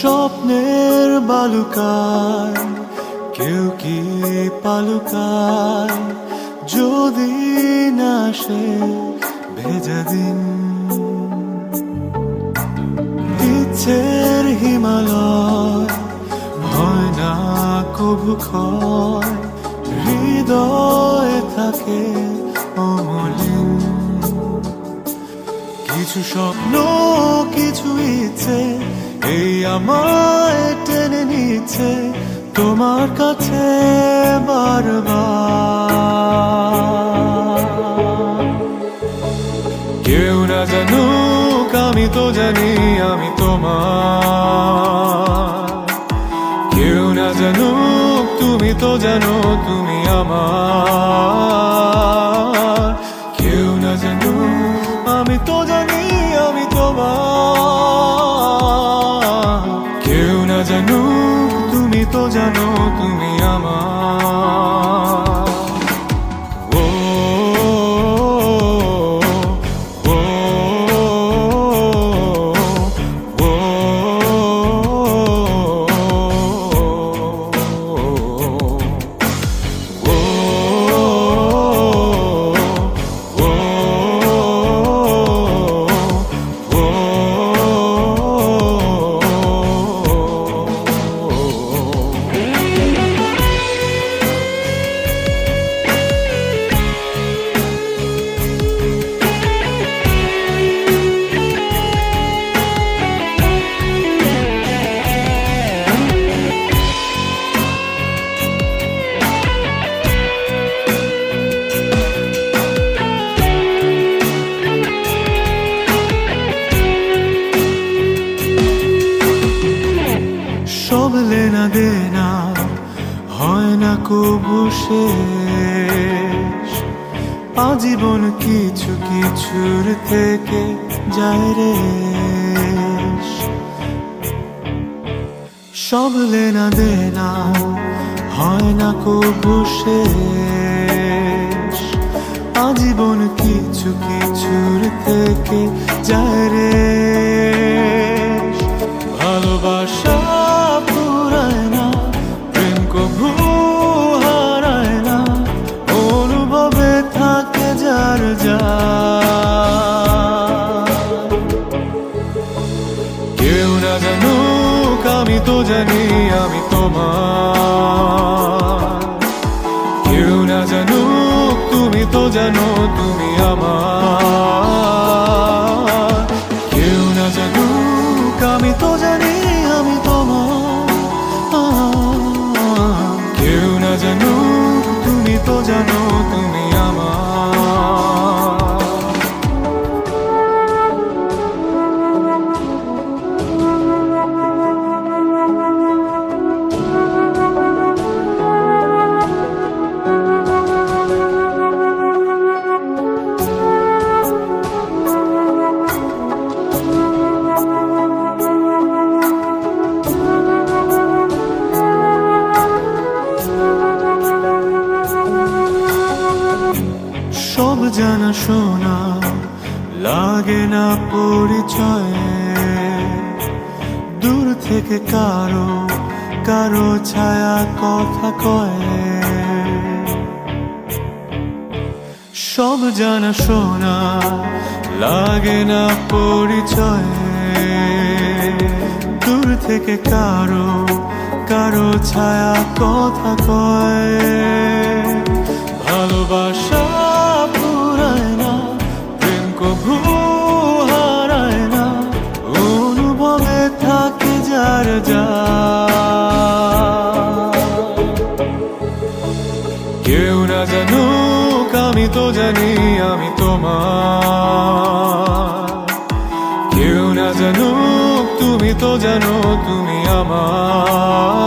স্বপ্নের বালুকায় কেউ কি পালুকায়, যদি না সে ভেজা দিন। ইচ্ছের হিমালয় হয় না কভু ক্ষয়, হৃদয়ে থাকে অমলিন। কিছু স্বপ্ন কিছু ইচ্ছে এই আমায় টেনে নিচ্ছে তোমার কাছে বারবার। কেউ না জানুক আমি তো জানি আমি তোমার, কেউ না জানুক তুমি তো জানো তুমি আমার। কেউ না জানুক আমি তো জানি আমি তোমার, কেউ না জানুক তুমি তো জানো তুমি আমার। ও ও ও সব লেনা দেনা হয় না কবু শেষ, আজীবন কিছু কিছুর থেকে যায় রে। সব লেনা দেনা হয় না কবু শেষ, আজীবন কিছু কিছুর থেকে যায় রে। ভালোবাসা পুরায় না, প্রেম কভু হারায় না, অনুভবে থাকে যার যার। কেউ না জানুক আমি তো জানি আমি তোমার, কেউ না জানুক তুমি তো জানো তুমি আমার। কেউ না জানুক আমি তো জানি আমি তোমার, কেউ না জানুক তুমি তো জানো তুমি আমার। সব জানা শোনা লাগে না পরিচয়ে, দূর থেকে কারো কারো ছায়া কথা কয়। সব জানা শোনা লাগে না পরিচয়ে, দূর থেকে কারো কারো ছায়া কথা কয়। ভালোবাসা পুরায় না, প্রেম কভু হারায় না, অনুভবে থাকে যার যার। কেউ না জানুক আমি তো জানি আমি তোমার, কেউ না জানুক তুমি তো জানো তুমি আমার।